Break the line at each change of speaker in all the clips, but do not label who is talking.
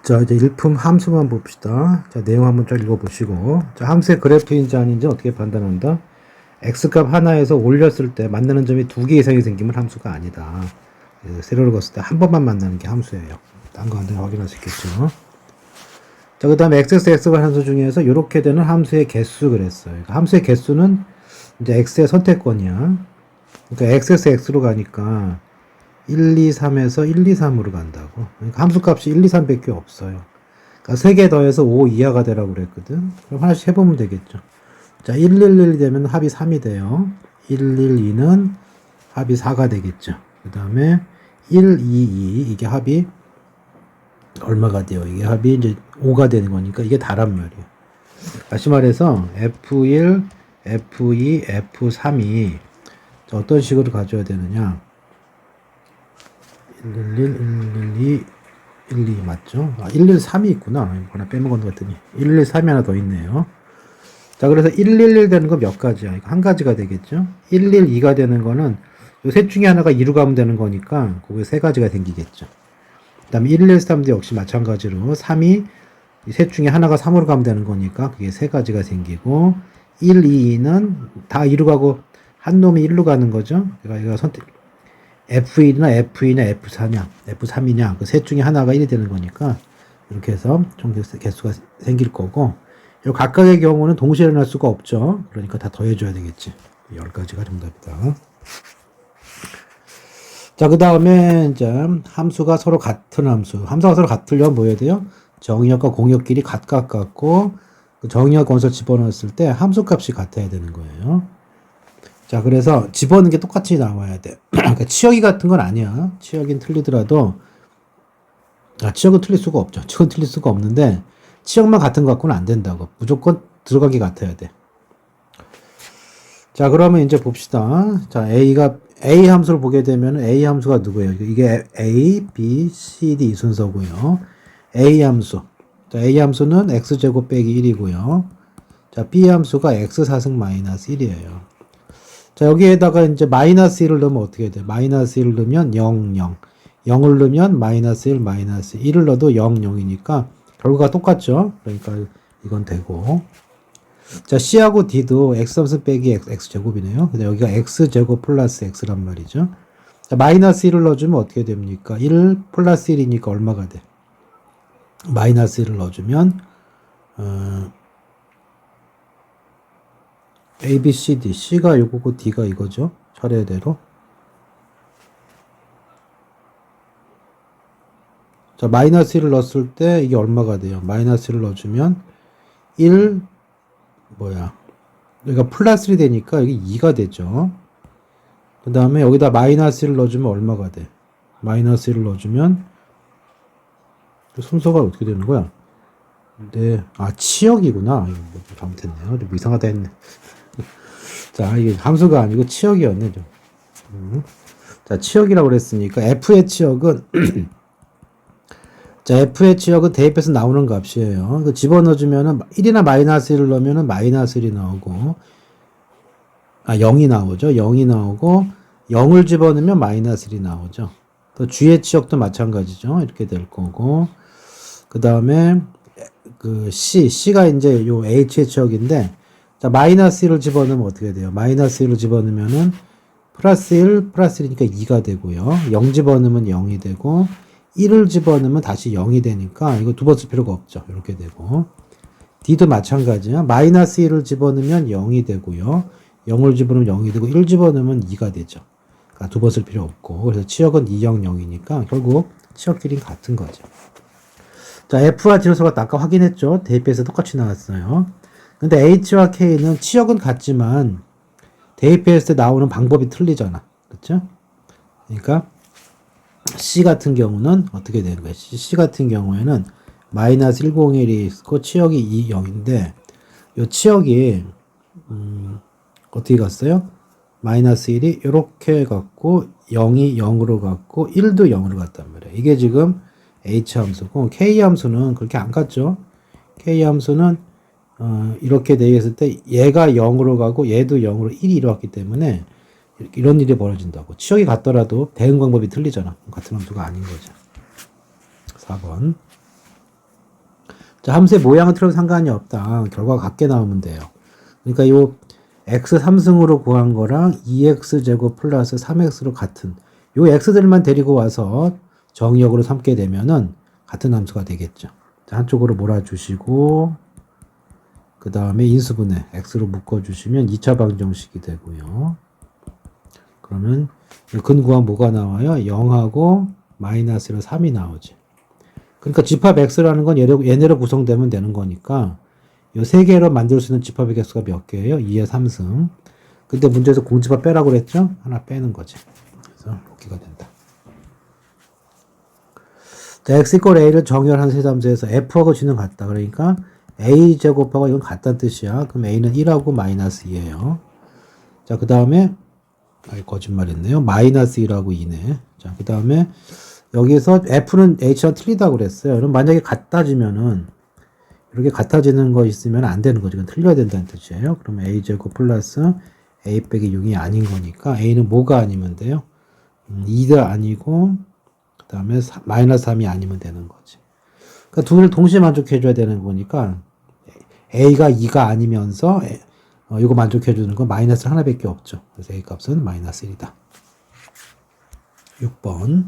자, 이제 일품 함수만 봅시다. 자, 내용 한번 쫙 읽어보시고. 자, 함수의 그래프인지 아닌지 어떻게 판단한다? x값 하나에서 올렸을 때 만나는 점이 두 개 이상이 생기면 함수가 아니다. 세로를 걷을 때 한 번만 만나는 게 함수예요. 딴 거 안 되면 확인할 수 있겠죠. 자, 그 다음에 xx 함수 중에서 이렇게 되는 함수의 개수 그랬어요. 그러니까 함수의 개수는 이제 x의 선택권이야. 그러니까 x로 가니까 1, 2, 3에서 1, 2, 3으로 간다고. 그러니까 함수값이 1, 2, 3 밖에 없어요. 그러니까 3개 더해서 5 이하가 되라고 그랬거든. 그럼 하나씩 해보면 되겠죠. 자, 1, 1, 1 되면 합이 3이 돼요. 1, 1, 2는 합이 4가 되겠죠. 그 다음에 1, 2, 2 이게 합이 얼마가 돼요? 이게 합이 이제 5가 되는 거니까 이게 다란 말이에요. 다시 말해서 F1, F2, F3이 어떤 식으로 가져야 되느냐? 111, 112, 12 맞죠? 아, 113이 있구나. 하나 빼먹은 것 같더니 113이 하나 더 있네요. 자, 그래서 111 되는 거 몇 가지야? 이거 한 가지가 되겠죠? 112가 되는 거는 이 셋 중에 하나가 2로 가면 되는 거니까 그게 세 가지가 생기겠죠. 그 다음에 113도 역시 마찬가지로 3이 셋 중에 하나가 3으로 가면 되는 거니까 그게 세 가지가 생기고 122는 다 2로 가고 한 놈이 1로 가는 거죠. 그러니까 이거 선택 F1이나 F2냐 F4냐 F3이냐 그 셋 중에 하나가 1이 되는 거니까 이렇게 해서 총 개수가 생길 거고 이 각각의 경우는 동시에 일어날 수가 없죠. 그러니까 다 더해줘야 되겠지. 10가지가 정답이다. 자, 그 다음에 이제 함수가 서로 같은 함수가 서로 같으려면 뭐 해야 돼요? 정의역과 공역끼리 같고 그 정의역 건설 집어넣었을 때 함수값이 같아야 되는 거예요. 자, 그래서 집어넣는 게 똑같이 나와야 돼. 그러니까 치역이 같은 건 아니야. 치역인 틀리더라도, 치역은 틀릴 수가 없죠. 치역은 틀릴 수가 없는데, 치역만 같은 것 갖고는 안 된다고. 무조건 들어가기 같아야 돼. 자, 그러면 이제 봅시다. 자, A 함수를 보게 되면 A 함수가 누구예요? 이게 A, B, C, D 이 순서고요. A 함수. 자, A 함수는 x제곱 빼기 1이고요. 자, B 함수가 x4승 마이너스 1이에요. 자, 여기에다가 이제 마이너스 1을 넣으면 어떻게 돼? 마이너스 1을 넣으면 0, 0. 0을 넣으면 마이너스 1, 마이너스 1을 넣어도 0, 0이니까 결과가 똑같죠? 그러니까 이건 되고. 자, C하고 D도 X3승 빼기 X제곱이네요. 근데 여기가 X제곱 플러스 X란 말이죠. 자, 마이너스 1을 넣어주면 어떻게 됩니까? 1 플러스 1이니까 얼마가 돼? 마이너스 1을 넣어주면, A, B, C, D. C가 이거고 D가 이거죠. 차례대로. 자, 마이너스 1을 넣었을 때 이게 얼마가 돼요? 마이너스 1을 넣어주면 1, 여기가 플러스 1이 되니까 여기 2가 되죠. 그 다음에 여기다 마이너스 1을 넣어주면 얼마가 돼? 마이너스 1을 넣어주면 순서가 어떻게 되는 거야? 네, 치역이구나. 이거 뭐 잘못했네요. 좀 이상하다 했네. 자, 이게 함수가 아니고 치역이었네. 좀. 자, 치역이라고 그랬으니까 F의 치역은 자, F의 치역은 대입해서 나오는 값이에요. 그 집어넣어주면은 1이나 마이너스 1을 넣으면은 마이너스 1이 나오고 0이 나오죠. 0이 나오고 0을 집어넣으면 마이너스 1이 나오죠. 또 G의 치역도 마찬가지죠. 이렇게 될 거고 그 다음에 그 C가 이제 요 H의 치역인데 자, 마이너스 1을 집어넣으면 어떻게 돼요? 마이너스 1을 집어넣으면은 플러스 1, 플러스 1이니까 2가 되고요. 0 집어넣으면 0이 되고 1을 집어넣으면 다시 0이 되니까 이거 두 번 쓸 필요가 없죠. 이렇게 되고 D도 마찬가지야. 마이너스 1을 집어넣으면 0이 되고요. 0을 집어넣으면 0이 되고 1 집어넣으면 2가 되죠. 그러니까 두 번 쓸 필요 없고 그래서 치역은 2, 0, 0이니까 결국 치역끼리 같은 거죠. 자, F와 D로서가 아까 확인했죠. 대입해서 똑같이 나왔어요. 근데 H와 K는 치역은 같지만 대입했을 때 나오는 방법이 틀리잖아. 그렇죠? 그러니까 C 같은 경우는 어떻게 되는 거야? C 같은 경우에는 마이너스 101이 있고 치역이 2, 0인데 이 치역이 어떻게 갔어요? 마이너스 1이 이렇게 갔고 0이 0으로 갔고 1도 0으로 갔단 말이에요. 이게 지금 H 함수고 K 함수는 그렇게 안 갔죠. K 함수는 이렇게 되어 있을 때 얘가 0으로 가고 얘도 0으로 1이 이루었기 때문에 이런 일이 벌어진다고. 치역이 같더라도 대응 방법이 틀리잖아. 같은 함수가 아닌 거죠. 4번. 자, 함수의 모양은 틀어도 상관이 없다. 결과가 같게 나오면 돼요. 그러니까 요 x 3승으로 구한 거랑 2x제곱 플러스 3x로 같은 요 x들만 데리고 와서 정의역으로 삼게 되면은 같은 함수가 되겠죠. 자, 한쪽으로 몰아주시고 그 다음에 인수분해 x로 묶어주시면 2차 방정식이 되고요. 그러면 근구한 뭐가 나와요? 0하고 마이너스로 3이 나오지. 그러니까 집합 x라는 건 얘네로 구성되면 되는 거니까 이 세 개로 만들 수 있는 집합의 개수가 몇 개예요? 2의 3승. 근데 문제에서 공집합 빼라고 그랬죠? 하나 빼는 거지. 그래서 이렇게가 된다. 자, x = a를 정의한 세함수에서 f하고 g는 같다. 그러니까 a 제곱하고 이건 같다는 뜻이야. 그럼 a는 1하고 마이너스 2예요. 자, 그 다음에 거짓말했네요. 마이너스 1하고 2네. 자, 그 다음에 여기서 f는 h랑 틀리다고 그랬어요. 그럼 만약에 같아지면은 이렇게 같아지는 거 있으면 안 되는 거죠. 이건 틀려야 된다는 뜻이에요. 그러면 a제곱 플러스 a 빼기 6이 아닌 거니까 a는 뭐가 아니면 돼요? 2도 아니고 그 다음에 마이너스 3이 아니면 되는 거지. 그러니까 두 개를 동시에 만족해 줘야 되는 거니까 a가 2가 아니면서 이거 만족해 주는 건 마이너스 하나밖에 없죠. 그래서 a 값은 마이너스 1이다. 6번.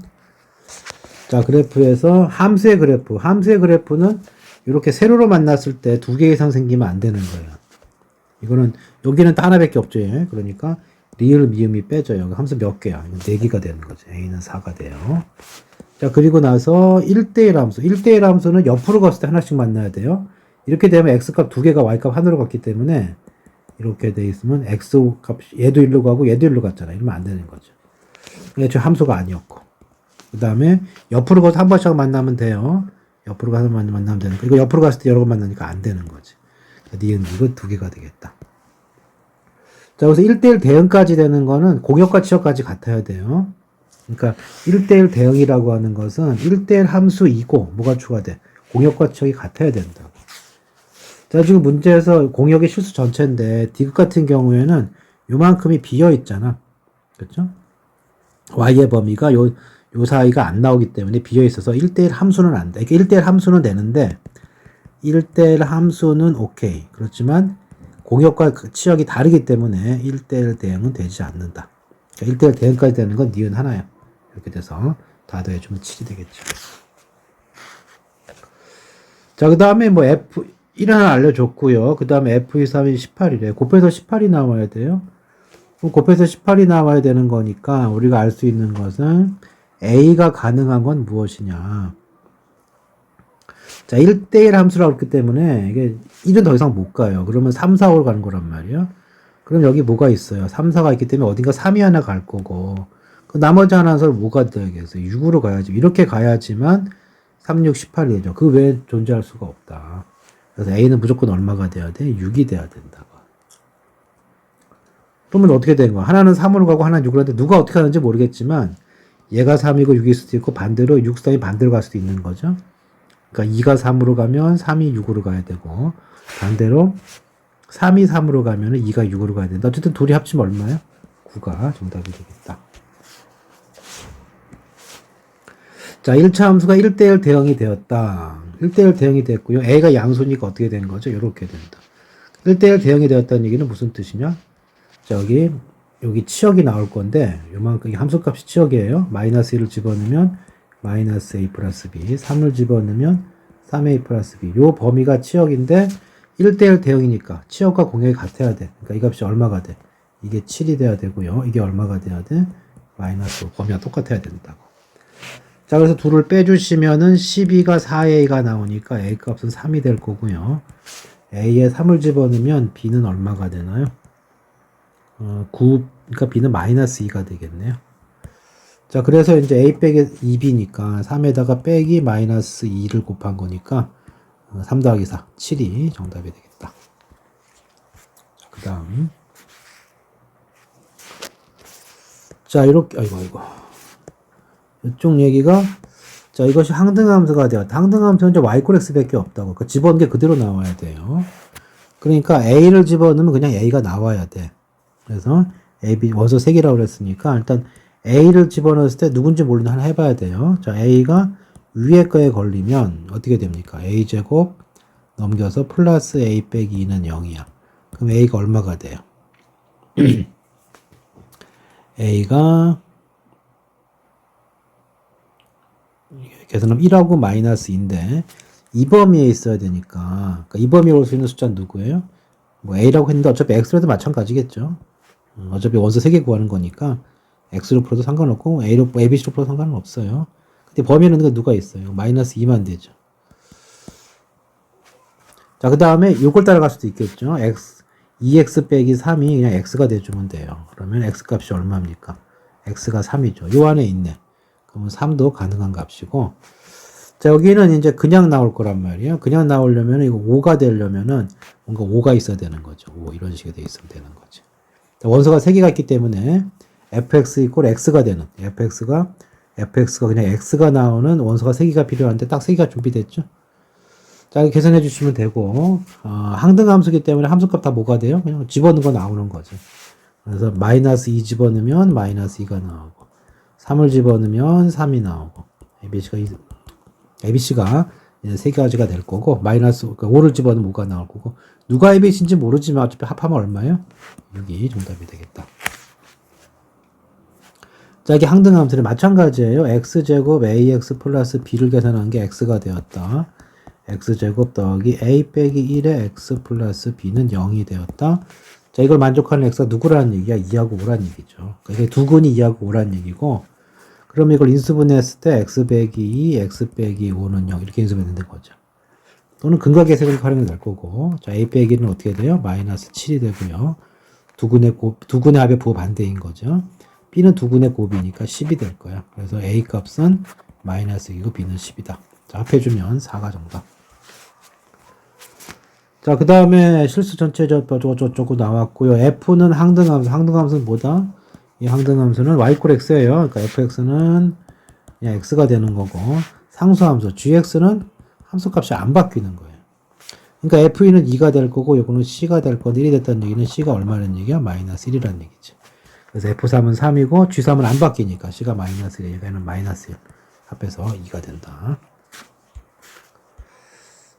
자, 그래프에서 함수의 그래프는 이렇게 세로로 만났을 때 두 개 이상 생기면 안 되는 거예요. 이거는 여기는 딱 하나밖에 없죠. 그러니까 리을 미음이 빼져요. 함수 몇 개야? 4개가 되는 거죠. a는 4가 돼요. 자, 그리고 나서 1대1 함수. 1대1 함수는 옆으로 갔을 때 하나씩 만나야 돼요. 이렇게 되면 x값 두 개가 y값 하나로 갔기 때문에 이렇게 돼 있으면 x값 얘도 1로 가고 얘도 1로 갔잖아. 이러면 안 되는 거죠. 애초에 함수가 아니었고. 그 다음에 옆으로 가서 한 번씩 만나면 돼요. 옆으로 가서 만나면 되는 거. 이거 옆으로 갔을 때 여러 번 만나니까 안 되는 거지. 니은 이거 두 개가 되겠다. 자, 그래서 1대1 대응까지 되는 거는 공역과 치역까지 같아야 돼요. 그러니까 1대1 대응이라고 하는 것은 1대1 함수이고 뭐가 추가돼? 공역과 치역이 같아야 된다고. 자, 지금 문제에서 공역의 실수 전체인데 디귿 같은 경우에는 요만큼이 비어 있잖아. 그렇죠? y의 범위가 요 사이가 안 나오기 때문에 비어 있어서 1대1 함수는 안 돼. 그러니까 1대1 함수는 되는데 1대1 함수는 오케이. 그렇지만 공역과 치역이 다르기 때문에 1대1 대응은 되지 않는다. 그러니까 1대1 대응까지 되는 건 니은 하나야. 이렇게 돼서 다 더해주면 7이 되겠죠. 자, 그 다음에 뭐 F1 하나 알려줬고요. 그 다음에 F2, 3이 18이래. 곱해서 18이 나와야 돼요. 그럼 곱해서 18이 나와야 되는 거니까 우리가 알 수 있는 것은 A가 가능한 건 무엇이냐. 자, 1대1 함수라고 했기 때문에 이게 1은 더 이상 못 가요. 그러면 3, 4, 5로 가는 거란 말이야. 그럼 여기 뭐가 있어요? 3, 4가 있기 때문에 어딘가 3이 하나 갈 거고 그 나머지 하나는 뭐가 되겠어요? 6으로 가야지. 이렇게 가야지만 3, 6, 18이 되죠. 그 외에 존재할 수가 없다. 그래서 A는 무조건 얼마가 돼야 돼? 6이 돼야 된다고. 그러면 어떻게 된 거야? 하나는 3으로 가고 하나는 6으로 하는데 누가 어떻게 하는지 모르겠지만 얘가 3이고 6일 수도 있고 반대로 6, 3이 반대로 갈 수도 있는 거죠. 그러니까 2가 3으로 가면 3이 6으로 가야 되고 반대로 3이 3으로 가면 2가 6으로 가야 된다. 어쨌든 둘이 합치면 얼마야? 9가 정답이 되겠다. 자, 1차 함수가 1대1 대응이 되었다. 1대1 대응이 됐고요. A가 양수니까 어떻게 된 거죠? 이렇게 된다. 1대1 대응이 되었다는 얘기는 무슨 뜻이냐? 자, 여기 치역이 나올 건데 요만큼 함수값이 치역이에요. 마이너스 1을 집어넣으면 마이너스 a 플러스 b, 3을 집어넣으면 3a 플러스 b. 요 범위가 치역인데 1대1 대응이니까 치역과 공역이 같아야 돼. 그러니까 이 값이 얼마가 돼? 이게 7이 돼야 되고요. 이게 얼마가 돼야 돼? 마이너스 5. 범위가 똑같아야 된다고. 자, 그래서 둘을 빼주시면은 12가 4a가 나오니까 a 값은 3이 될 거고요. a에 3을 집어넣으면 b는 얼마가 되나요? 9, 그러니까 b는 마이너스 2가 되겠네요. 자, 그래서 이제 a 빼기 2b니까 3에다가 빼기 마이너스 2를 곱한 거니까 3 더하기 4, 7이 정답이 되겠다. 그 다음. 자, 이렇게, 아이고. 이쪽 얘기가, 자, 이것이 항등함수가 되었다. 항등함수는 이제 y 꼴 x밖에 없다고. 그러니까 집어넣은 게 그대로 나와야 돼요. 그러니까 a를 집어넣으면 그냥 a가 나와야 돼. 그래서 a, b, 원소 3개라고 그랬으니까 일단 a를 집어넣었을 때 누군지 모르는 하나 해봐야 돼요. 자, a가 위에 거에 걸리면 어떻게 됩니까? a제곱 넘겨서 플러스 A 빼기 2는 0이야. 그럼 A가 얼마가 돼요? A가 계산하면 1하고 마이너스 2인데 이 범위에 있어야 되니까, 그러니까 이 범위에 올 수 있는 숫자는 누구예요? 뭐 A라고 했는데 어차피 X로도 마찬가지겠죠. 어차피 원소 3개 구하는 거니까 X로 풀어도 상관없고 A로, ABC로 풀어도 상관은 없어요. 근데 범위는 누가 있어요? 마이너스 2만 되죠. 자, 그 다음에 이걸 따라갈 수도 있겠죠. 2x 빼기 3이 그냥 x가 돼주면 돼요. 그러면 x 값이 얼마입니까? x가 3이죠. 요 안에 있네. 그러면 3도 가능한 값이고, 자, 여기는 이제 그냥 나올 거란 말이에요. 그냥 나오려면 이거 5가 되려면은 뭔가 5가 있어야 되는 거죠. 5 이런 식으로 돼 있으면 되는 거죠. 자, 원소가 3개가 있기 때문에 fx 이꼴 x가 되는, fx가 그냥 x가 나오는 원소가 3개가 필요한데 딱 3개가 준비됐죠. 자, 계산해 주시면 되고, 항등함수기 때문에 함수값 다 뭐가 돼요? 그냥 집어넣은 거 나오는 거죠. 그래서 마이너스 2 집어넣으면 마이너스 2가 나오고, 3을 집어넣으면 3이 나오고, ABC가 이제 3가지가 될 거고, 마이너스, 그러니까 5를 집어넣으면 5가 나올 거고, 누가 ABC인지 모르지만 어차피 합하면 얼마예요? 6이 정답이 되겠다. 자, 이게 항등함수는 마찬가지예요. x제곱 ax 플러스 b를 계산한 게 x가 되었다. x제곱 더하기 a 빼기 1의 x 플러스 b는 0이 되었다. 자, 이걸 만족하는 x가 누구라는 얘기야? 2하고 5라는 얘기죠. 그러니까 이게 두 근이 2하고 5라는 얘기고, 그럼 이걸 인수분해했을 때 x 빼기 2, x 빼기 5는 0 이렇게 인수분해 되는 거죠. 또는 근과 계색을 활용이 될 거고, 자, a 빼기는 어떻게 돼요? 마이너스 7이 되고요. 두 근의 합의 부호 반대인 거죠. b는 두 근의 곱이니까 10이 될 거야. 그래서 a 값은 마이너스 2고 b는 10이다. 자, 합해주면 4가 정답. 자, 그 다음에 실수 전체 저쩌고 나왔고요. F는 항등함수. 항등함수는 뭐다? 이 항등함수는 y x예요. 그러니까 fx는 그냥 x가 되는 거고, 상수함수 gx는 함수값이 안 바뀌는 거예요. 그러니까 f는 2가 될 거고, 이거는 c가 될 건데 1이 됐다는 얘기는 c가 얼마라는 얘기야? 마이너스 1이라는 얘기죠. 그래서 f3은 3이고 g3은 안 바뀌니까 c가 마이너스 1, 얘는 마이너스 1 합해서 2가 된다.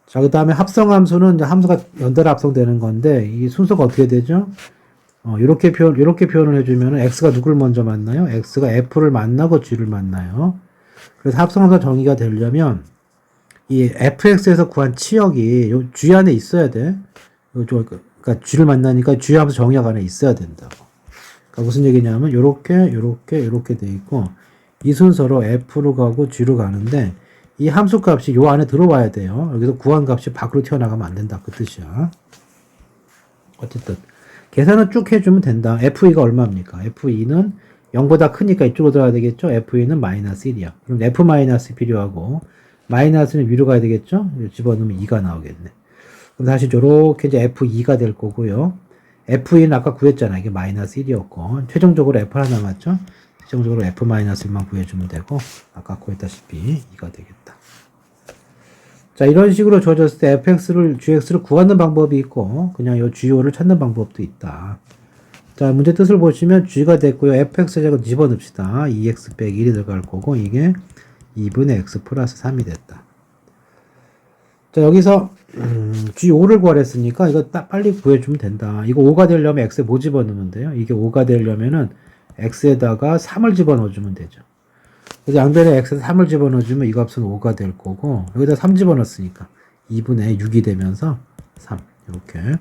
자, 그 다음에 합성함수는 이제 함수가 연달아 합성되는 건데, 이 순서가 어떻게 되죠? 요렇게 표현을 해주면, x가 누굴 먼저 만나요? x가 f를 만나고 g를 만나요. 그래서 합성함수가 정의가 되려면, 이 fx에서 구한 치역이 요 g 안에 있어야 돼. 그러니까 g를 만나니까 g 함수 정의학 안에 있어야 된다고. 그러니까 무슨 얘기냐면, 요렇게 돼 있고, 이 순서로 f로 가고 g로 가는데, 이 함수 값이 요 안에 들어와야 돼요. 여기서 구한 값이 밖으로 튀어나가면 안 된다. 그 뜻이야. 어쨌든 계산을 쭉 해주면 된다. f2가 얼마입니까? f2는 0보다 크니까 이쪽으로 들어가야 되겠죠? f2는 마이너스 1이야. 그럼 f 마이너스 필요하고, 마이너스는 위로 가야 되겠죠? 집어넣으면 2가 나오겠네. 그럼 다시 요렇게 이제 f2가 될 거고요. f2는 아까 구했잖아. 이게 마이너스 1이었고, 최종적으로 f 하나 남았죠? 최종적으로 f-1만 구해주면 되고, 아까 구했다시피 2가 되겠다. 자, 이런 식으로 주어졌을 때 gx를 구하는 방법이 있고, 그냥 요 go를 찾는 방법도 있다. 자, 문제 뜻을 보시면 g가 됐고요. fx제곱 집어넣읍시다. 2x 빼기 1이 들어갈 거고, 이게 2분의 x 플러스 3이 됐다. 자, 여기서 g5를 구하랬으니까 이거 딱 빨리 구해주면 된다. 이거 5가 되려면 x에 뭐 집어넣으면 돼요? 이게 5가 되려면은 x에다가 3을 집어넣어주면 되죠. 그래서 양변에 x에 3을 집어넣어주면 이 값은 5가 될 거고, 여기다 3 집어넣었으니까 2분의 6이 되면서 3 이렇게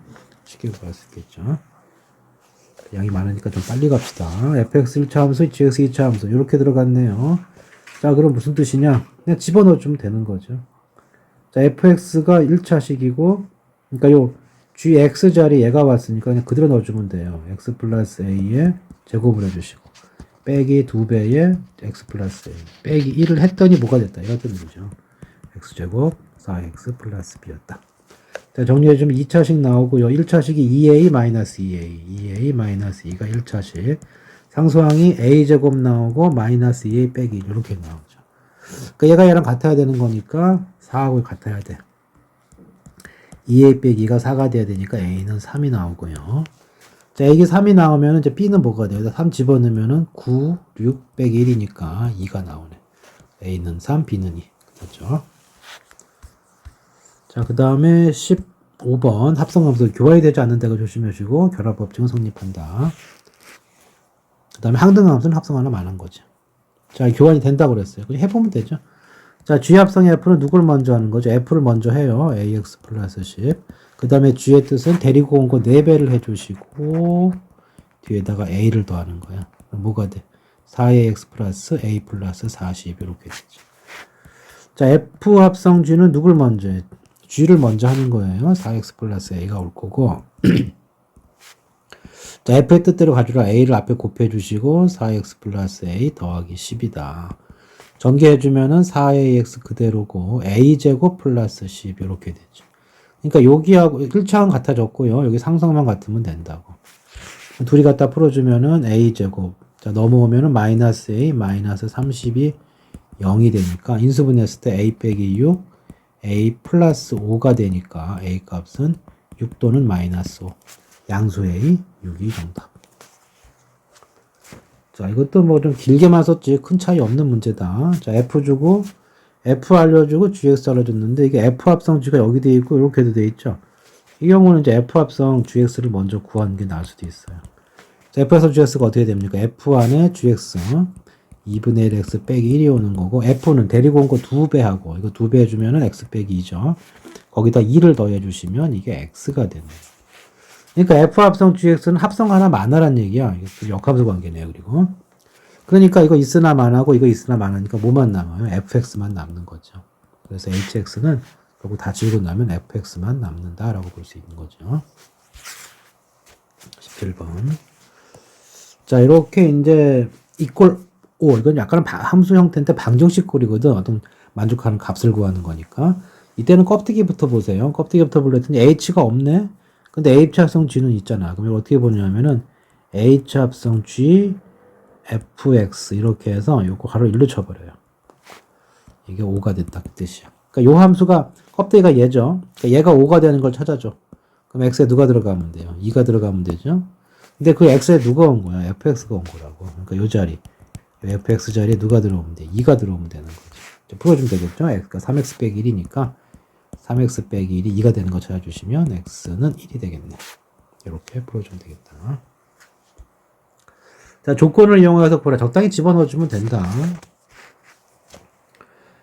쉽게 구할 수 있겠죠. 양이 많으니까 좀 빨리 갑시다. fx 1차 함수, gx 2차 함수 이렇게 들어갔네요. 자, 그럼 무슨 뜻이냐? 그냥 집어넣어주면 되는 거죠. 자, fx가 1차식이고, 그러니까 요 gx 자리 얘가 왔으니까 그냥 그대로 넣어주면 돼요. x 플러스 a에 제곱을 해주시고, 빼기 2배의 x 플러스 a, 빼기 1을 했더니 뭐가 됐다. 이런 뜻이죠. x제곱 4x 플러스 b였다. 자, 정리해주면 2차식 나오고요. 1차식이 2a 마이너스 2a, 2a 마이너스 2가 1차식. 상수항이 a제곱 나오고 마이너스 2a 빼기 1 이렇게 나오죠. 그러니까 얘가 얘랑 같아야 되는 거니까 4하고 같아야 돼. 2a 빼기 2가 4가 돼야 되니까 a는 3이 나오고요. 자, 이게 3이 나오면 이제 b는 뭐가 돼요? 3 집어넣으면은 9, 6 빼기 1이니까 2가 나오네. a는 3, b는 2. 그렇죠? 자, 그 다음에 15번 합성함수 교환이 되지 않는 데가 조심하시고 결합법칙은 성립한다. 그 다음에 항등함수는 합성 하나 많은 거죠. 자, 교환이 된다고 그랬어요. 그냥 해보면 되죠. 자, G합성 F는 누굴 먼저 하는 거죠? F를 먼저 해요. AX 플러스 10. 그 다음에 G의 뜻은 데리고 온 거 4배를 해주시고 뒤에다가 A를 더하는 거야. 그럼 뭐가 돼? 4AX 플러스 A 플러스 40 이렇게 되죠. 자, F 합성 G는 누굴 먼저 해? G를 먼저 하는 거예요. 4X 플러스 A가 올 거고 자, F의 뜻대로 가주라. A를 앞에 곱해주시고 4X 플러스 A 더하기 10이다. 전개해주면은 4AX 그대로고 A제곱 플러스 10 이렇게 되죠. 그러니까 여기하고 1차원 같아졌고요. 여기 상성만 같으면 된다고. 둘이 갖다 풀어주면은 A제곱. 자, 넘어오면은 마이너스 A 마이너스 30이 0이 되니까 인수분해했을 때 A 빼기 6 A 플러스 5가 되니까 A 값은 6 또는 마이너스 5. 양수 A 6이 정답. 자, 이것도 뭐 좀 길게만 썼지 큰 차이 없는 문제다. 자, F 주고 F 알려주고 GX 알려줬는데 이게 F 합성 G가 여기 돼 있고 이렇게도 돼 있죠. 이 경우는 이제 F 합성 GX를 먼저 구하는 게 나을 수도 있어요. 자, F 합성 GX가 어떻게 됩니까? F 안에 GX 2분의 1 X 빼기 1이 오는 거고 F는 데리고 온 거 2배 하고 이거 2배 해주면은 X 빼기 2죠. 거기다 2를 더해 주시면 이게 X가 되는 거예요. 그러니까 F 합성 GX는 합성 하나 많아란 얘기야. 이게 역함수 관계네요. 그리고 그러니까 이거 있으나 만하고 이거 있으나 만하니까 뭐만 남아요? FX만 남는 거죠. 그래서 HX는 결국 다 지우고 나면 FX만 남는다라고 볼 수 있는 거죠. 17번. 자, 이렇게 이제 이꼴 O 이건 약간 함수 형태인데 방정식 꼴이거든. 어떤 만족하는 값을 구하는 거니까. 이때는 껍데기부터 보세요. 껍데기부터 보랬더니 H가 없네. 근데 H 합성 G는 있잖아. 그럼 이걸 어떻게 보냐면은 H 합성 G fx 이렇게 해서 요거 가로 1로 쳐버려요. 이게 5가 됐다 그 뜻이야. 그러니까 요 함수가 껍데기가 얘죠. 그러니까 얘가 5가 되는 걸 찾아줘. 그럼 x에 누가 들어가면 돼요? 2가 들어가면 되죠. 근데 그 x에 누가 온 거야? fx가 온 거라고. 그러니까 요 자리, 요 fx 자리에 누가 들어오면 돼? 2가 들어오면 되는 거죠. 풀어주면 되겠죠. x가 3x 빼기 1이니까 3x 빼기 1이 2가 되는 거 찾아주시면 x는 1이 되겠네. 이렇게 풀어주면 되겠다. 자, 조건을 이용해서 보라. 적당히 집어넣어주면 된다.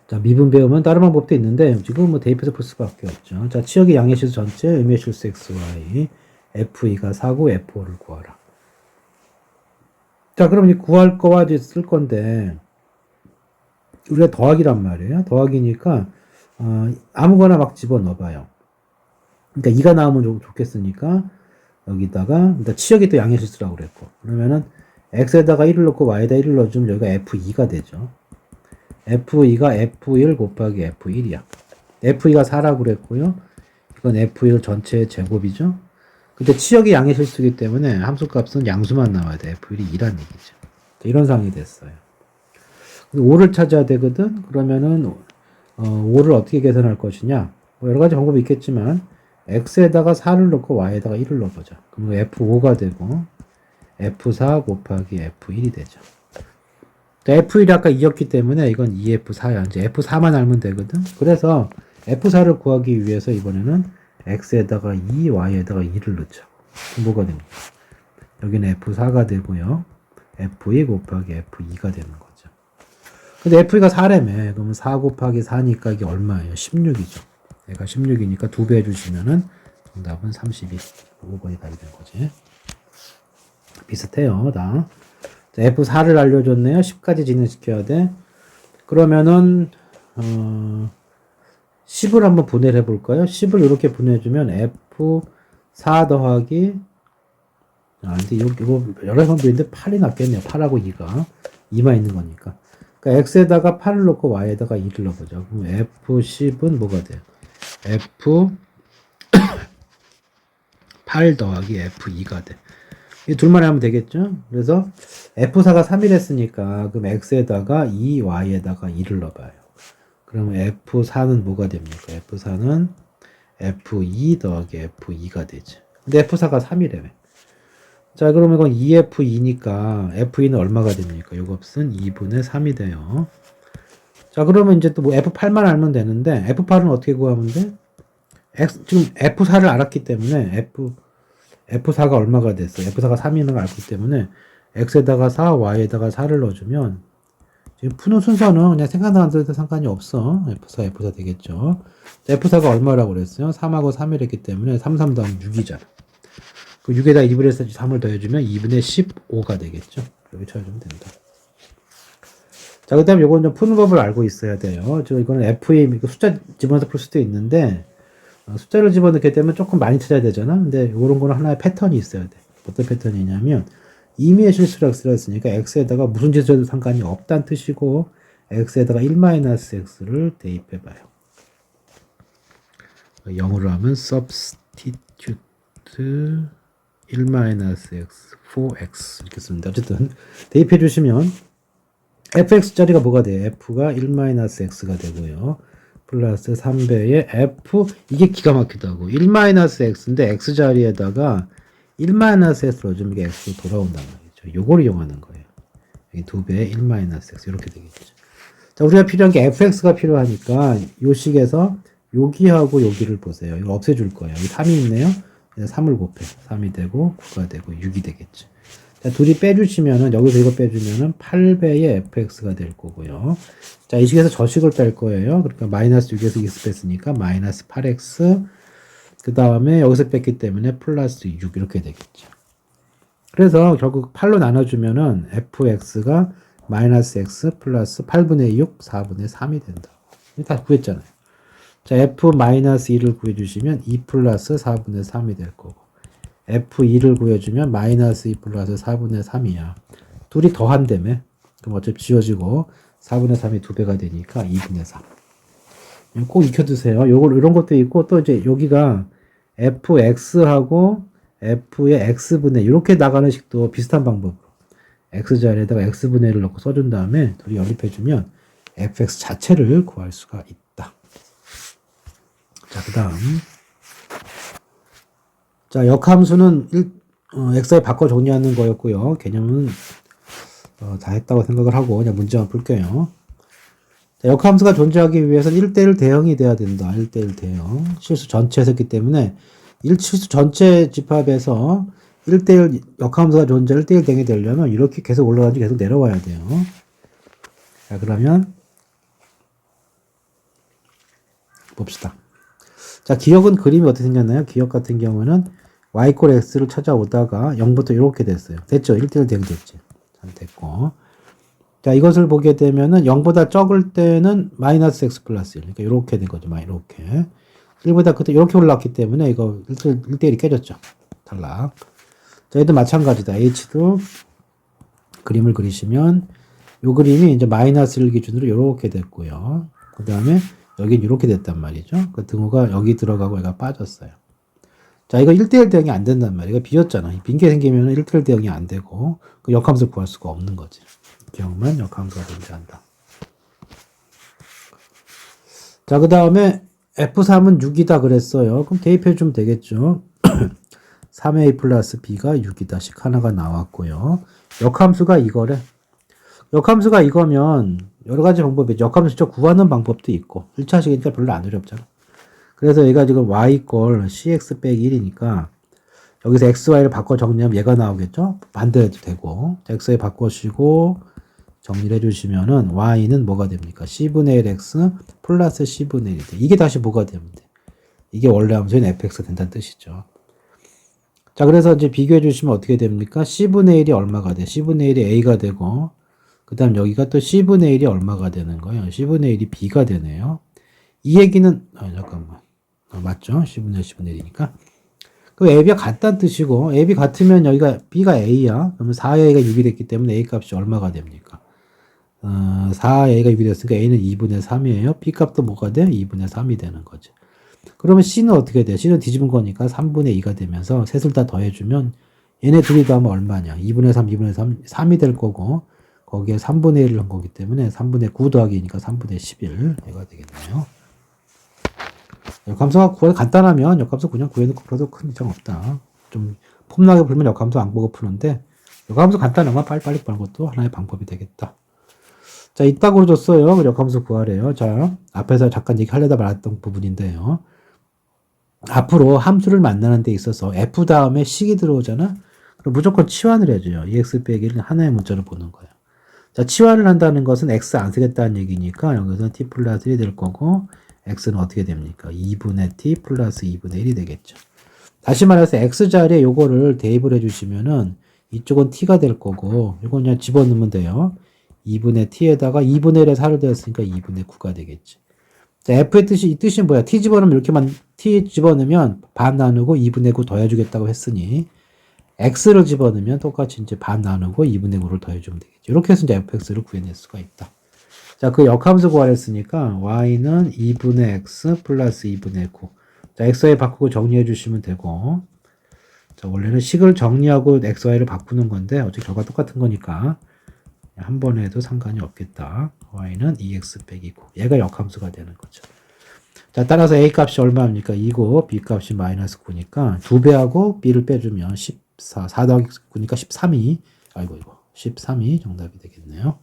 자, 미분 배우면 다른 방법도 있는데 지금 뭐 대입해서 풀 수밖에 없죠. 자, 치역의 양의 실수 전체, 의미의 실수 xy, f2가 4고 f5를 구하라. 자, 그럼 이 구할 거와 이제 쓸 건데 우리가 더하기란 말이에요. 더하기니까 아무거나 막 집어넣어봐요. 그러니까 2가 나오면 좀 좋겠으니까 여기다가 일단 치역이 또 양의 실수라고 그랬고 그러면은 x에다가 1을 넣고 y에다 1을 넣어주면 여기가 f2가 되죠. f2가 f1 곱하기 f1이야. f2가 4라고 그랬고요. 이건 f1 전체의 제곱이죠. 근데 치역이 양의 실수이기 때문에 함수값은 양수만 나와야 돼. f1이 2란 얘기죠. 이런 상황이 됐어요. 5를 찾아야 되거든. 그러면은 5를 어떻게 계산할 것이냐. 뭐 여러 가지 방법이 있겠지만 x에다가 4를 넣고 y에다가 1을 넣어보자. 그럼 f5가 되고 f4 곱하기 f1이 되죠. f1이 아까 2였기 때문에 이건 2f4야. 이제 f4만 알면 되거든. 그래서 f4를 구하기 위해서 이번에는 x에다가 2, y에다가 2를 넣자. 그럼 뭐가 됩니까? 여기는 f4가 되고요. f2 곱하기 f2가 되는 거죠. 근데 f2가 4라며. 그러면 4 곱하기 4니까 이게 얼마예요? 16이죠. 얘가 16이니까 2배 해주시면은 정답은 32. 5번이 답이 된 거지. 비슷해요, 다. 자, F4를 알려줬네요. 10까지 진행시켜야 돼. 그러면은, 10을 한번 분해를 해볼까요? 10을 이렇게 분해해주면 F4 더하기, 근데 이거 여러 방법인데 8이 낫겠네요. 8하고 2가. 2만 있는 거니까. 그러니까 X에다가 8을 넣고 Y에다가 2를 넣어보자. 그럼 F10은 뭐가 돼요? F8 더하기 F2가 돼. 이 둘만 하면 되겠죠? 그래서 F4가 3이랬으니까 그럼 X에다가 2, Y에다가 2를 넣어봐요. 그러면 F4는 뭐가 됩니까? F4는 F2 더하기 F2가 되죠. 근데 F4가 3이래요. 자, 그러면 이건 2F2니까 F2는 얼마가 됩니까? 요 값은 2분의 3이 돼요. 자, 그러면 이제 또 뭐 F8만 알면 되는데 F8은 어떻게 구하면 돼? 지금 F4를 알았기 때문에 F4가 얼마가 됐어? F4가 3이라는 걸 알기 때문에 X에다가 4, Y에다가 4를 넣어주면 지금 푸는 순서는 그냥 생각나는 대로 상관이 없어. F4 되겠죠. F4가 얼마라고 그랬어요? 3하고 3을 했기 때문에 3, 3 더하면 6이잖아. 그 6에다 2분의 3을 더해주면 2분의 15가 되겠죠. 여기 쳐주면 된다. 자, 그 다음에 요건 좀 푸는 법을 알고 있어야 돼요. 이거는 FE, 숫자 집어넣어서 풀 수도 있는데, 숫자를 집어넣게 되면 조금 많이 찾아야 되잖아. 근데 이런 거는 하나의 패턴이 있어야 돼. 어떤 패턴이냐면, 임의의 실수를 X를 했으니까 X에다가 무슨 짓을 상관이 없다는 뜻이고, X에다가 1-X를 대입해봐요. 0으로 하면 substitute 1-x, 4x 이렇게 씁니다. 어쨌든 대입해 주시면 fx짜리가 뭐가 돼요? f가 1-x가 되고요. 플러스 3배의 f, 이게 기가 막히다고. 1-x인데 x자리에다가 1-x를 넣어주면 이게 x로 돌아온단 말이죠. 요걸 이용하는 거예요. 여기 2배의 1-x 이렇게 되겠죠. 자, 우리가 필요한 게 fx가 필요하니까 요 식에서 여기하고 여기를 보세요. 이거 없애줄 거예요. 여기 3이 있네요. 3을 곱해. 3이 되고 9가 되고 6이 되겠죠. 자, 둘이 빼주시면은 여기서 이거 빼주면은 8배의 fx가 될 거고요. 자, 이 식에서 저 식을 뺄 거예요. 그러니까 마이너스 6에서 x 뺐으니까 마이너스 8x, 그 다음에 여기서 뺐기 때문에 플러스 6 이렇게 되겠죠. 그래서 결국 8로 나눠주면은 fx가 마이너스 x 플러스 8분의 6, 4분의 3이 된다. 다 구했잖아요. 자, f-2를 구해주시면 2 플러스 4분의 3이 될 거고, f2를 구해주면 마이너스 2 플러스 4분의 3이야. 둘이 더한다며. 그럼 어차피 지워지고 4분의 3이 2배가 되니까 2분의 3. 꼭 익혀두세요. 이런 것도 있고, 또 이제 여기가 fx하고 f의 x분의 이렇게 나가는 식도 비슷한 방법으로 x자리에다가 x분의 1을 넣고 써준 다음에 둘이 연립해주면 fx 자체를 구할 수가 있다. 자, 그 다음. 자, 역함수는 x에 바꿔 정리하는 거였고요. 개념은 다 했다고 생각을 하고 그냥 문제만 풀게요. 자, 역함수가 존재하기 위해서는 1대1 대응이 돼야 된다. 1대1 대응. 실수 전체에서 했기 때문에 실수 전체 집합에서 1대1 역함수가 존재 1대1 대응이 되려면 이렇게 계속 올라가지 계속 내려와야 돼요. 자, 그러면 봅시다. 자, 기억은 그림이 어떻게 생겼나요? 기억 같은 경우는 y 꼴 x를 찾아오다가 0부터 이렇게 됐어요. 됐죠? 1대1 대응 됐지. 잘 됐고. 자, 이것을 보게 되면은 0보다 적을 때는 마이너스 x 플러스 1. 그러니까 이렇게 된 거죠. 이렇게. 1보다 그때 이렇게 올라왔기 때문에 이거 1대1이 깨졌죠. 탈락. 자, 얘도 마찬가지다. h도 그림을 그리시면 요 그림이 이제 마이너스 1 기준으로 이렇게 됐고요. 그 다음에 여긴 이렇게 됐단 말이죠. 그 등호가 여기 들어가고 얘가 빠졌어요. 자, 이거 1대1 대응이 안 된단 말이에요. 이거 비었잖아. 빈게 생기면 1대1 대응이 안 되고 그 역함수 구할 수가 없는 거지. 기억만 역함수가 존재한다. 자, 그 다음에 F3은 6이다 그랬어요. 그럼 대입해주면 되겠죠. 3a 플러스 b가 6이다. 식 하나가 나왔고요. 역함수가 이거래. 역함수가 이거면 여러 가지 방법이 역함수 직접 구하는 방법도 있고 1차식이니까 별로 안 어렵잖아. 그래서 얘가 지금 y 꼴 cx 빼기 1이니까 여기서 x, y를 바꿔 정리하면 얘가 나오겠죠? 반대해도 되고 x에 바꿔주시고 정리를 해주시면은 y는 뭐가 됩니까? c분의 1x 플러스 c분의 1이 돼. 이게 다시 뭐가 되면 돼? 이게 원래 함수인 fx가 된다는 뜻이죠. 자, 그래서 이제 비교해 주시면 어떻게 됩니까? c분의 1이 얼마가 돼? c분의 1이 a가 되고 그 다음 여기가 또 c분의 1이 얼마가 되는 거예요? c분의 1이 b가 되네요. 이 얘기는 잠깐만. 맞죠? c분의 1이니까. 그 ab가 같다는 뜻이고 ab 같으면 여기가 b가 a야. 그러면 4a가 6이 됐기 때문에 a 값이 얼마가 됩니까? 4a가 6이 됐으니까 a는 2분의 3이에요. b 값도 뭐가 돼? 2분의 3이 되는 거죠. 그러면 c는 어떻게 돼? c는 뒤집은 거니까 3분의 2가 되면서 셋을 다 더해주면 얘네 둘이 더하면 얼마냐? 2분의 3, 2분의 3, 3이 될 거고 거기에 3분의 1을 한 거기 때문에 3분의 9 더하기니까 3분의 11 얘가 되겠네요. 역함수가 구하기 간단하면 역함수 그냥 구해놓고 풀어도 큰 이상 없다. 좀 폼나게 풀면 역함수 안 보고 푸는데 역함수 간단하면 빨리빨리 푸는 것도 하나의 방법이 되겠다. 자, 이따구로 줬어요. 역함수 구하래요. 자, 앞에서 잠깐 얘기하려다 말았던 부분인데요. 앞으로 함수를 만나는 데 있어서 f 다음에 식이 들어오잖아? 그럼 무조건 치환을 해줘요. EX 빼기 1은 하나의 문자로 보는 거예요. 자, 치환을 한다는 것은 x 안 쓰겠다는 얘기니까 여기서 t 플러스 1이 될 거고 x는 어떻게 됩니까? 2분의 t 플러스 2분의 1이 되겠죠. 다시 말해서 x 자리에 요거를 대입을 해주시면은 이쪽은 t가 될 거고 이건 그냥 집어넣으면 돼요. 2분의 t에다가 2분의 1에 4를 되었으니까 2분의 9가 되겠지. 자, f의 뜻이 이 뜻이 뭐야? t 집어넣으면 이렇게만 t 집어넣으면 반 나누고 2분의 9 더해주겠다고 했으니 x를 집어넣으면 똑같이 이제 반 나누고 2분의 9를 더해주면 되겠죠. 이렇게 해서 이제 fx를 구해낼 수가 있다. 자, 그 역함수 구하랬으니까 y는 2분의 x 플러스 2분의 9. 자, xy 바꾸고 정리해 주시면 되고, 자, 원래는 식을 정리하고 xy를 바꾸는 건데 어차피 결과 똑같은 거니까 한 번에 해도 상관이 없겠다. y는 2x 빼기 9. 얘가 역함수가 되는 거죠. 자, 따라서 a 값이 얼마입니까? 2고 b 값이 마이너스 9니까 2배하고 b를 빼주면 14, 4 더하기 9니까 13이, 아이고, 13이 정답이 되겠네요.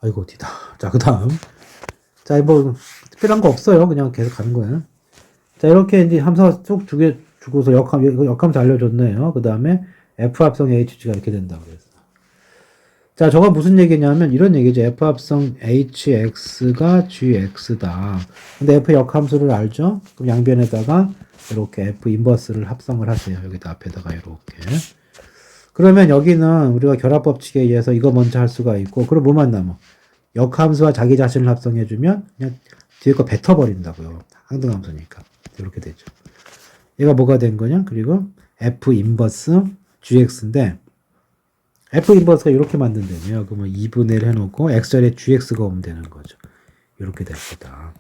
아이고, 어디다. 자, 그 다음. 자, 뭐, 특별한 거 없어요. 그냥 계속 가는 거예요. 자, 이렇게 이제 함수가 쭉 두 개 주고서 역함수 알려줬네요. 그 다음에 F 합성 HG가 이렇게 된다고 그랬어. 자, 저거 무슨 얘기냐면 이런 얘기죠. F 합성 HX가 GX다. 근데 F 역함수를 알죠? 그럼 양변에다가 이렇게 F 인버스를 합성을 하세요. 여기다 앞에다가 이렇게. 그러면 여기는 우리가 결합법칙에 의해서 이거 먼저 할 수가 있고, 그럼 뭐만 남아? 역함수와 자기 자신을 합성해주면 그냥 뒤에 거 뱉어버린다고요. 항등함수니까. 이렇게 되죠. 얘가 뭐가 된 거냐? 그리고 F 인버스 GX인데 F 인버스가 이렇게 만든다며요. 그러면 2분의 1 해놓고 X자리에 GX가 오면 되는 거죠. 이렇게 될 거다.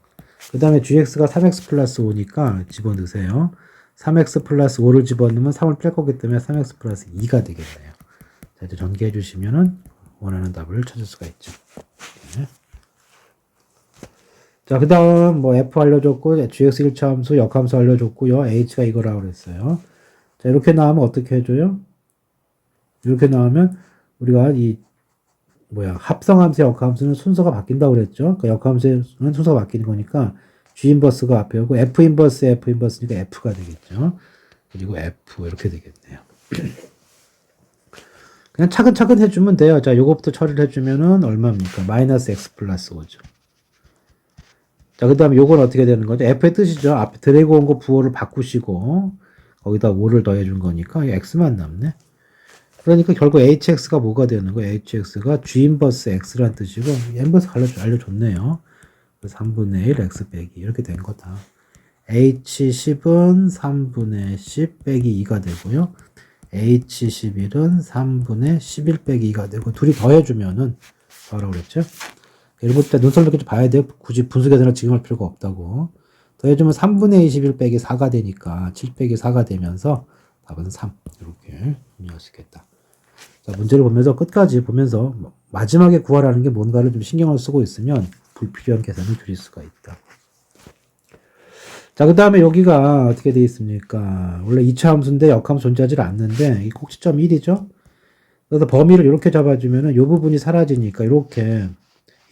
그 다음에 GX가 3X 플러스 5니까 집어넣으세요. 3X 플러스 5를 집어넣으면 3을 뺄 거기 때문에 3X 플러스 2가 되겠네요. 자, 이제 전개해 주시면은 원하는 답을 찾을 수가 있죠. 네. 자, 그 다음, 뭐, F 알려줬고, GX 1차 함수, 역함수 알려줬고요. H가 이거라고 그랬어요. 자, 이렇게 나오면 어떻게 해줘요? 이렇게 나오면, 우리가 합성함수의 역함수는 순서가 바뀐다고 그랬죠? 그 역함수는 순서가 바뀌는 거니까, G 인버스가 앞에 오고, F 인버스니까 F가 되겠죠? 그리고 F, 이렇게 되겠네요. 그냥 차근차근 해주면 돼요. 자, 요거부터 처리를 해주면은 얼마입니까? 마이너스 X 플러스 5죠. 자, 그 다음에 요건 어떻게 되는 거죠? F의 뜻이죠. 앞에 드래그 온 거 부호를 바꾸시고, 거기다 5를 더해준 거니까, X만 남네. 그러니까 결국 HX가 뭐가 되는 거예요? HX가 G 인버스 X란 뜻이고, 인버스 알려줬네요. 그래서 3분의 1 X 빼기, 이렇게 된 거다. H10은 3분의 10 빼기 2가 되고요. H11은 3분의 11 빼기 2가 되고, 둘이 더해주면은, 뭐라고 그랬죠? 일부 때 눈썰 몇개 좀 봐야 돼요. 굳이 분수 계산을 지금 할 필요가 없다고. 더해주면 3분의 21 빼기 4가 되니까 7 빼기 4가 되면서 답은 3. 이렇게 정리할 수 있겠다. 자, 문제를 보면서 끝까지 보면서 마지막에 구하라는 게 뭔가를 좀 신경을 쓰고 있으면 불필요한 계산을 줄일 수가 있다. 자, 그 다음에 여기가 어떻게 되어 있습니까? 원래 2차 함수인데 역함수 존재하지 않는데 이 꼭지점 1이죠? 그래서 범위를 이렇게 잡아주면은 이 부분이 사라지니까 이렇게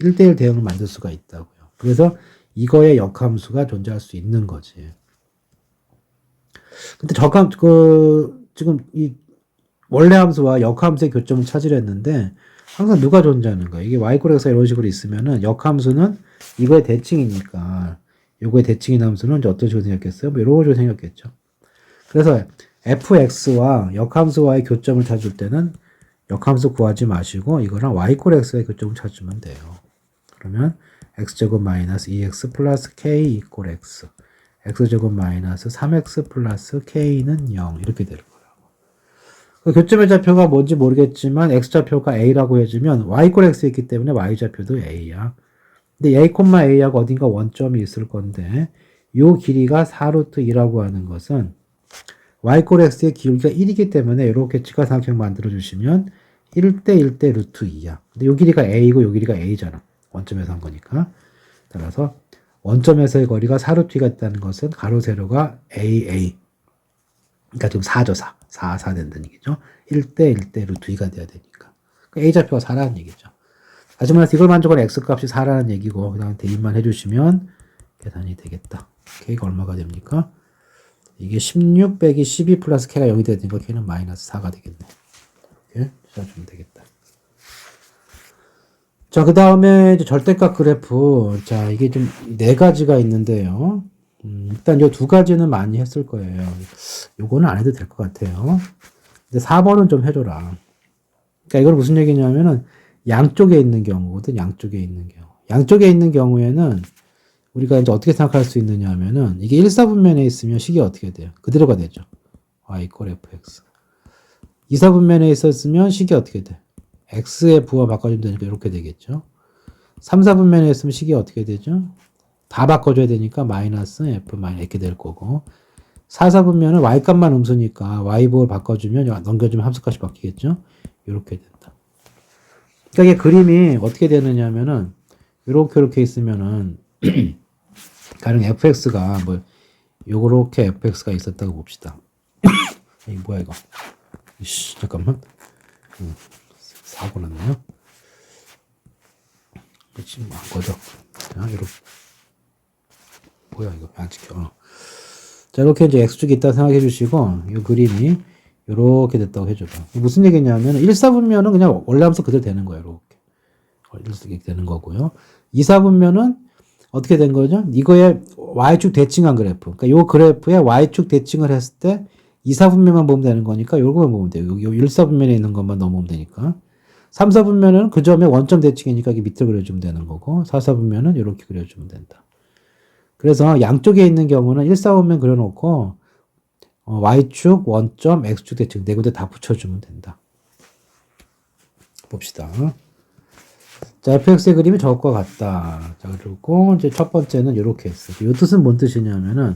1대1 대응을 만들 수가 있다고요. 그래서 이거의 역함수가 존재할 수 있는 거지. 근데 지금 이 원래 함수와 역함수의 교점을 찾으려 했는데 항상 누가 존재하는 거야? 이게 y꼴x가 이런 식으로 있으면은 역함수는 이거의 대칭이니까 요거의 대칭인 함수는 이제 어떤 식으로 생겼겠어요? 뭐 이런 식으로 생겼겠죠. 그래서 fx와 역함수와의 교점을 찾을 때는 역함수 구하지 마시고 이거랑 y꼴x의 교점을 찾으면 돼요. 그러면 x제곱 마이너스 2x 플러스 k 이꼴 x, x제곱 마이너스 3x 플러스 k는 0 이렇게 될 거예요. 그 교점의 좌표가 뭔지 모르겠지만 x좌표가 a라고 해주면 y꼴 x 있기 때문에 y좌표도 a야. 근데 a, a하고 어딘가 원점이 있을 건데 요 길이가 4루트 2라고 하는 것은 y꼴 x의 기울기가 1이기 때문에 이렇게 직각삼각형 만들어주시면 1대 1대 루트 2야. 근데 요 길이가 a이고 요 길이가 a잖아. 원점에서 한 거니까. 따라서 원점에서의 거리가 4루트 2가 있다는 것은 가로 세로가 aa. 그러니까 지금 4죠. 4 된다는 얘기죠. 1대 1대 루트 2가 돼야 되니까. a좌표가 4라는 얘기죠. 하지만 이걸 만족한 x값이 4라는 얘기고 그 다음 대입만 해주시면 계산이 되겠다. k가 얼마가 됩니까? 이게 16 빼기 12 플러스 k가 0이 되니까 k는 마이너스 4가 되겠네. 이렇게 찾아주면 되겠다. 자, 그 다음에 이제 절대값 그래프. 자, 이게 좀 네 가지가 있는데요. 일단 요 두 가지는 많이 했을 거예요. 요거는 안 해도 될 것 같아요. 근데 4번은 좀 해줘라. 그러니까 이건 무슨 얘기냐면은 양쪽에 있는 경우거든. 양쪽에 있는 경우. 양쪽에 있는 경우에는 우리가 이제 어떻게 생각할 수 있느냐 하면은 이게 1사분면에 있으면 식이 어떻게 돼요? 그대로가 되죠. y 이퀄 fx. 2사분면에 있었으면 식이 어떻게 돼? x의 부하 바꿔주면 되니까 이렇게 되겠죠. 3사분면에 있으면 식이 어떻게 되죠? 다 바꿔줘야 되니까 마이너스 f 마이너스 이렇게 될 거고 4사분면은 y값만 음수니까 y부호를 바꿔주면 넘겨주면 함수값이 바뀌겠죠. 이렇게 된다. 그러니까 이게 그림이 어떻게 되느냐 하면은 이렇게 있으면은 가령 fx가 뭐 요렇게 fx가 있었다고 봅시다. 이 뭐야 이거? 이씨 잠깐만. 사고 났네요. 그치 뭐 한 거죠. 자 이렇게 뭐야 이거 안 찍혀. 자 이렇게 이제 x축이 있다 생각해 주시고 이 그림이 이렇게 됐다고 해줘봐. 무슨 얘기냐면 1사분면은 그냥 원래 함수 그대로 되는 거예요. 이렇게 되는 거고요. 2사분면은 어떻게 된 거죠? 이거에 y축 대칭한 그래프. 그러니까 요 그래프에 y축 대칭을 했을 때 2사분면만 보면 되는 거니까 요거만 보면 돼요. 여기 1사분면에 있는 것만 넘으면 되니까. 3사분면은 그 점에 원점 대칭이니까 이게 밑으로 그려주면 되는 거고 4사분면은 이렇게 그려주면 된다. 그래서 양쪽에 있는 경우는 1사분면 그려놓고 y축, 원점, x축 대칭 네 군데 다 붙여주면 된다. 봅시다. 자, fx의 그림이 저것과 같다. 자, 그리고 이제 첫 번째는 이렇게 했어요. 이 뜻은 뭔 뜻이냐면은,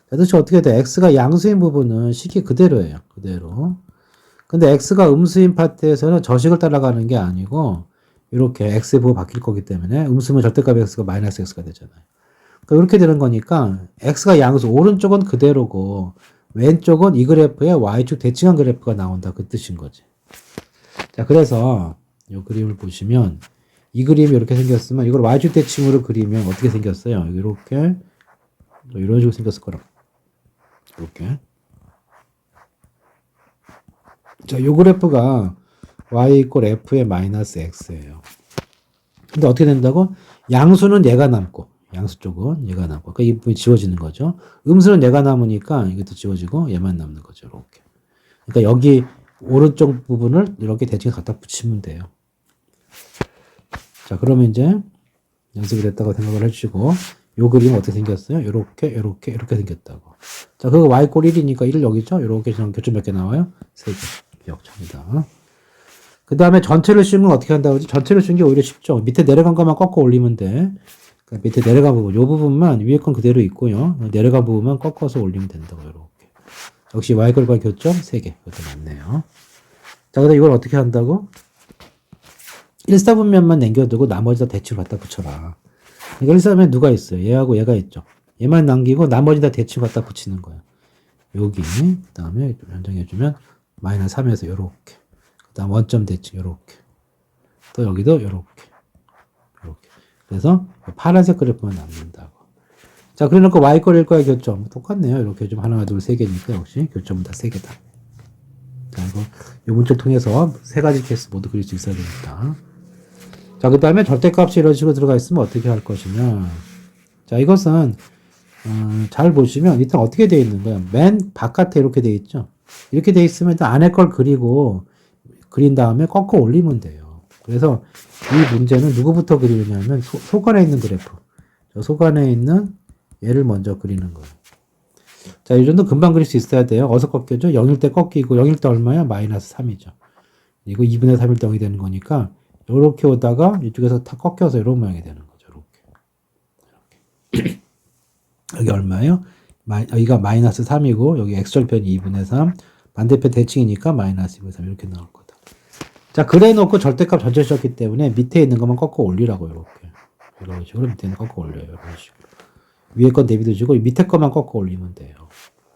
뜻이 어떻게 돼? x가 양수인 부분은 식이 그대로예요. 그대로. 근데 x가 음수인 파트에서는 저식을 따라가는 게 아니고, 이렇게 x의 부호 바뀔 거기 때문에, 음수면 절대값 x가 마이너스 x가 되잖아요. 그러니까 이렇게 되는 거니까, x가 양수, 오른쪽은 그대로고, 왼쪽은 이 그래프에 y축 대칭한 그래프가 나온다. 그 뜻인 거지. 자, 그래서, 이 그림을 보시면, 이 그림이 이렇게 생겼으면 이걸 y축 대칭으로 그리면 어떻게 생겼어요? 이렇게 이런 식으로 생겼을 거라고. 이렇게. 자, 이 그래프가 y 이퀄 f의 마이너스 x예요. 근데 어떻게 된다고? 양수는 얘가 남고 양수 쪽은 얘가 남고 그러니까 이 부분이 지워지는 거죠. 음수는 얘가 남으니까 이것도 지워지고 얘만 남는 거죠. 이렇게. 그러니까 여기 오른쪽 부분을 이렇게 대칭에 갖다 붙이면 돼요. 자, 그러면 이제 연습이 됐다고 생각을 해주시고 요 그림은 어떻게 생겼어요? 이렇게 생겼다고. 자, 그거 y꼴 1이니까 1 여기죠? 이렇게 교점 몇 개 나와요? 3개. 기억합니다. 그 다음에 전체를 씌우는 건 어떻게 한다고 하지? 전체를 씌우는 게 오히려 쉽죠. 밑에 내려간 것만 꺾어 올리면 돼. 그러니까 밑에 내려간 부분, 요 부분만 위에 건 그대로 있고요. 내려간 부분만 꺾어서 올리면 된다고, 이렇게. 역시 y꼴과 교점 3개. 그것도 맞네요. 자, 그다음 이걸 어떻게 한다고? 1사분면만 남겨두고 나머지 다 대칭을 갖다 붙여라. 그러니까 1사분면 누가 있어요? 얘하고 얘가 있죠. 얘만 남기고 나머지 다 대칭 갖다 붙이는 거예요. 여기 그 다음에 변정해주면 마이너스 3에서 요렇게 그 다음 원점 대칭 요렇게 또 여기도 요렇게 그래서 파란색 그래프만 남는다고. 자, 그래놓고 y꼴 1과의 교점 똑같네요. 이렇게 좀 하나 둘 세 개니까 역시 교점은 다 3개다. 자, 이거 요 문제를 통해서 세 가지 케이스 모두 그릴 수 있어야 되니까. 자, 그 다음에 절대값이 이런 식으로 들어가 있으면 어떻게 할 것이냐. 자, 이것은 잘 보시면 일단 어떻게 되어 있는 거야. 맨 바깥에 이렇게 되어 있죠. 이렇게 되어 있으면 일단 안에 걸 그리고 그린 다음에 꺾어 올리면 돼요. 그래서 이 문제는 누구부터 그리느냐면 소간에 있는 그래프. 소간에 있는 얘를 먼저 그리는 거예요. 자, 이 정도 금방 그릴 수 있어야 돼요. 어디서 꺾여죠? 0일 때 꺾이고 0일 때 얼마야? 마이너스 3이죠. 이거 2분의 3일 때 0이 되는 거니까 이렇게 오다가 이쪽에서 다 꺾여서 이런 모양이 되는 거죠. 이렇게. 여기 얼마예요? 여기가 마이너스 3이고 여기 x절편이 2분의 3 반대편 대칭이니까 마이너스 2분의 3 이렇게 나올 거다. 자, 그래 놓고 절대값 전체 셨기 때문에 밑에 있는 것만 꺾어 올리라고 이렇게. 이런 식으로 밑에 있는 거 꺾어 올려요. 이런 식으로. 위에 건 대비도 주고 밑에 것만 꺾어 올리면 돼요.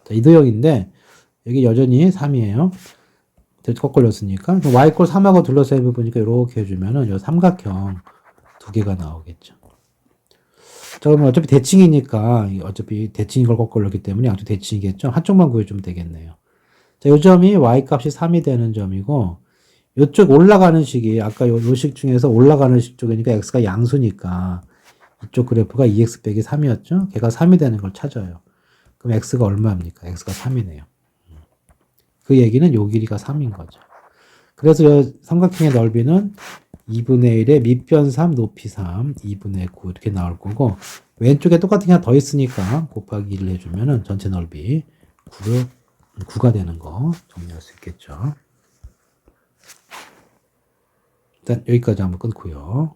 자, 이도형인데 여기 여전히 3이에요. 꺾어 올렸으니까 y꼴 3하고 둘러싸인 부분이니까 이렇게 해주면은 이 삼각형 두 개가 나오겠죠. 자, 그러면 어차피 대칭이니까, 어차피 대칭인 걸 거꾸로 했기 때문에 양쪽 대칭이겠죠? 한쪽만 구해주면 되겠네요. 자, 요 점이 y값이 3이 되는 점이고, 요쪽 올라가는 식이, 아까 요 식 중에서 올라가는 식 쪽이니까 x가 양수니까, 이쪽 그래프가 2x 빼기 3이었죠? 걔가 3이 되는 걸 찾아요. 그럼 x가 얼마입니까? x가 3이네요. 그 얘기는 요 길이가 3인 거죠. 그래서 이 삼각형의 넓이는 2분의 1에 밑변 3, 높이 3, 2분의 9 이렇게 나올 거고, 왼쪽에 똑같은 게 하나 더 있으니까 곱하기 1을 해주면은 전체 넓이 9가 되는 거 정리할 수 있겠죠. 일단 여기까지 한번 끊고요.